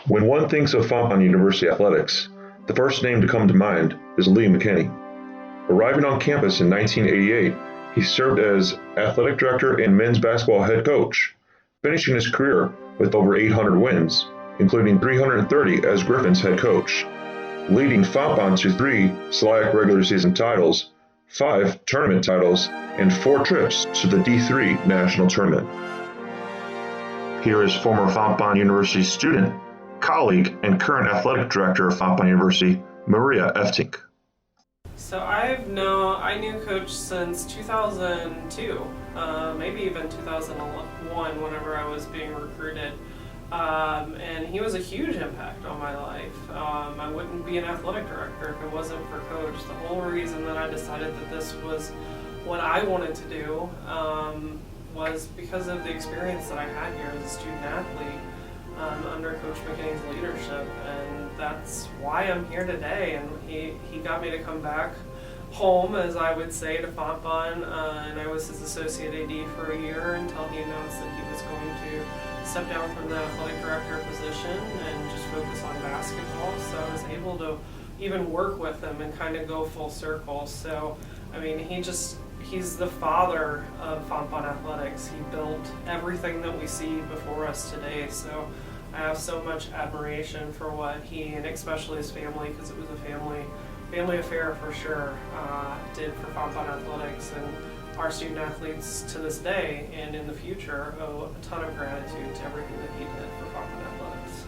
When one thinks of Fontbonne University athletics, the first name to come to mind is Lee McKinney. Arriving on campus in 1988, he served as athletic director and men's basketball head coach, finishing his career with over 800 wins, including 330 as Griffins head coach, leading Fontbonne to 3 SLIAC regular season titles, 5 tournament titles, and 4 trips to the D3 national tournament. Here is former Fontbonne University student, colleague, and current athletic director of Fontbonne University, Maria Eftink. So I knew Coach since 2002, maybe even 2001 whenever I was being recruited. And he was a huge impact on my life. I wouldn't be an athletic director if it wasn't for Coach. The whole reason that I decided that this was what I wanted to do was because of the experience that I had here as a student athlete under Coach McKinney's leadership, and that's why I'm here today. And he got me to come back home, as I would say, to Fontbonne, and I was his associate AD for a year until he announced that he was going to step down from the athletic director position and just focus on basketball. So I was able to even work with him and kind of go full circle. So, I mean, he's the father of Fontbonne athletics. He built everything that we see before us today. So I have so much admiration for what he, and especially his family, because it was a family affair for sure, did for Fontbonne athletics. And our student athletes to this day and in the future owe a ton of gratitude to everything that he did for Fontbonne athletics.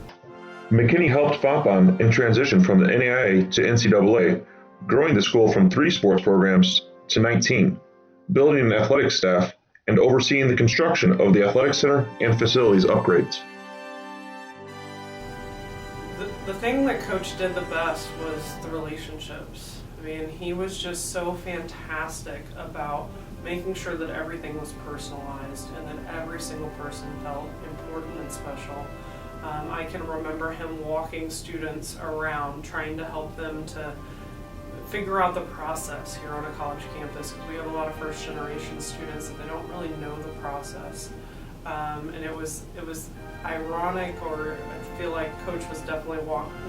McKinney helped Fontbonne in transition from the NAIA to NCAA, growing the school from 3 sports programs to 19, building an athletic staff, and overseeing the construction of the athletic center and facilities upgrades. The thing that Coach did the best was the relationships. I mean, he was just so fantastic about making sure that everything was personalized and that every single person felt important and special. I can remember him walking students around, trying to help them to figure out the process here on a college campus, because we have a lot of first generation students that they don't really know the process. And it was ironic, or I feel like Coach was definitely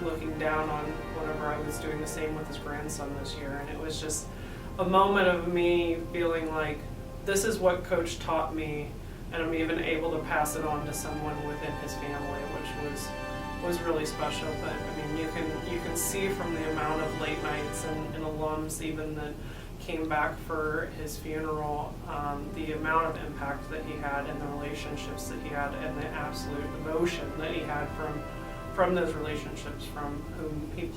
looking down on whenever I was doing the same with his grandson this year. And it was just a moment of me feeling like this is what Coach taught me, and I'm even able to pass it on to someone within his family, which was really special. But I mean, you can see from the amount of late nights and alums even that came back for his funeral, the amount of impact that he had and the relationships that he had and the absolute emotion that he had from those relationships, from whom he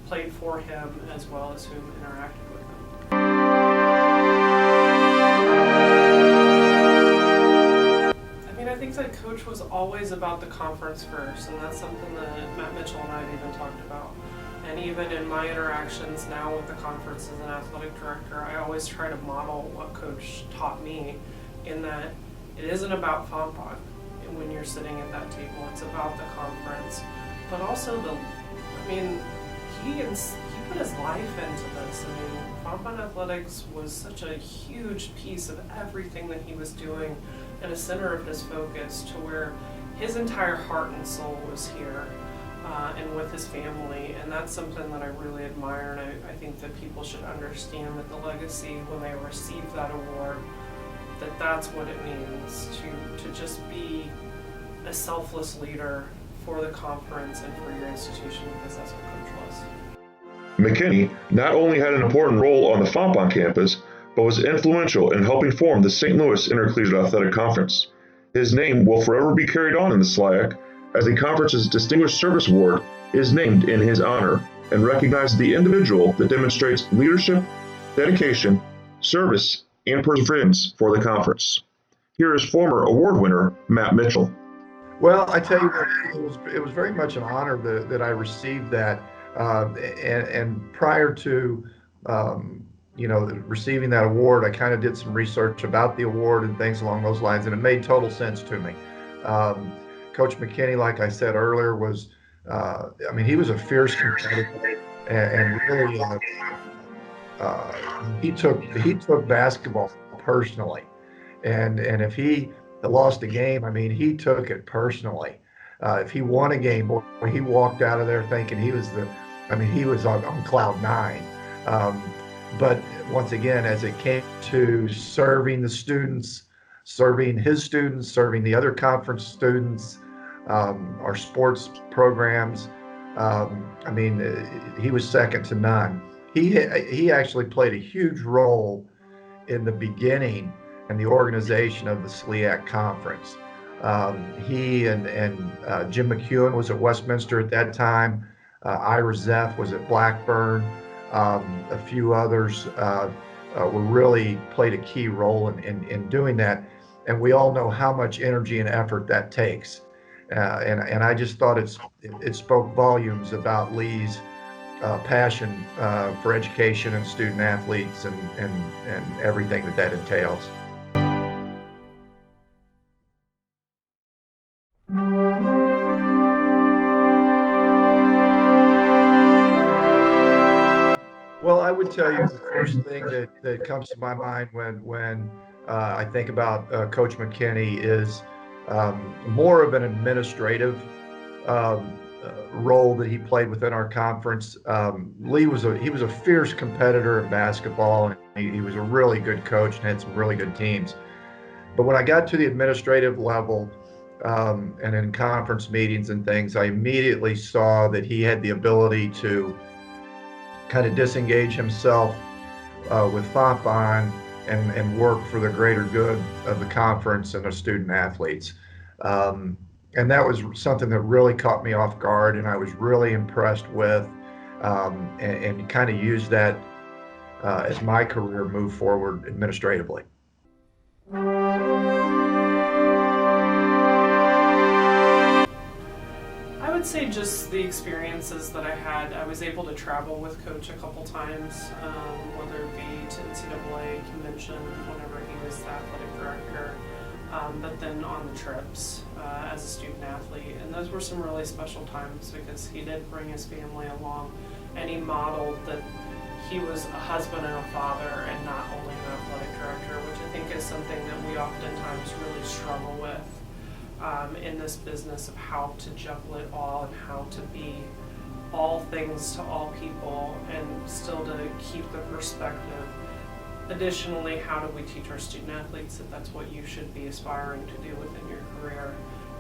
played for him as well as whom interacted with him. I think that Coach was always about the conference first, and that's something that Matt Mitchell and I have even talked about. And even in my interactions now with the conference as an athletic director, I always try to model what Coach taught me, in that it isn't about Fontbonne when you're sitting at that table. It's about the conference, but also he put his life into this. I mean, Fontbonne athletics was such a huge piece of everything that he was doing, and a center of his focus, to where his entire heart and soul was here and with his family. And that's something that I really admire, and I think that people should understand that the legacy, when they receive that award, that's what it means to just be a selfless leader for the conference and for your institution, because that's what Coach was. McKinney not only had an important role on the Fontbonne campus, but was influential in helping form the St. Louis Intercollegiate Athletic Conference. His name will forever be carried on in the SLIAC, as the conference's Distinguished Service Award is named in his honor and recognizes the individual that demonstrates leadership, dedication, service, and perseverance for the conference. Here is former award winner Matt Mitchell. Well, I tell you what, it was very much an honor that I received that, and prior to receiving that award, I kind of did some research about the award and things along those lines, and it made total sense to me. Coach McKinney, like I said earlier, was he was a fierce competitor, and really he took basketball personally, and if he lost a game, he took it personally. If he won a game, boy, he walked out of there thinking he was he was on cloud nine. But once again, as it came to serving the students, serving his students, serving the other conference students, our sports programs, he was second to none. He actually played a huge role in the beginning and the organization of the SLIAC conference. He and Jim McEwen was at Westminster at that time. Ira Zeff was at Blackburn. A few others were really played a key role in doing that. And we all know how much energy and effort that takes. And I just thought it spoke volumes about Lee's passion for education and student athletes and everything that entails. Well, I would tell you the first thing that comes to my mind when I think about Coach McKinney is more of an administrative role that he played within our conference. Lee was a fierce competitor in basketball, and he was a really good coach and had some really good teams. But when I got to the administrative level and in conference meetings and things, I immediately saw that he had the ability to kind of disengage himself with Fontbonne and work for the greater good of the conference and the student athletes. And that was something that really caught me off guard, and I was really impressed with, and kind of used that as my career moved forward administratively. I would say just the experiences that I had. I was able to travel with Coach a couple times, whether it be to NCAA convention whenever he was the athletic director, but then on the trips as a student athlete. And those were some really special times because he did bring his family along, and he modeled that he was a husband and a father and not only an athletic director, which I think is something that we oftentimes really struggle with in this business of how to juggle it all and how to be all things to all people and still to keep the perspective. Additionally, how do we teach our student athletes that that's what you should be aspiring to do within your career,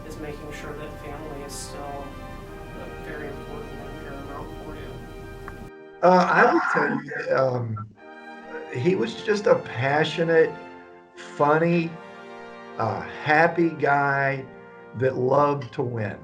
is making sure that family is still very important and paramount for you? I would tell you, he was just a passionate, funny, happy guy that loved to win.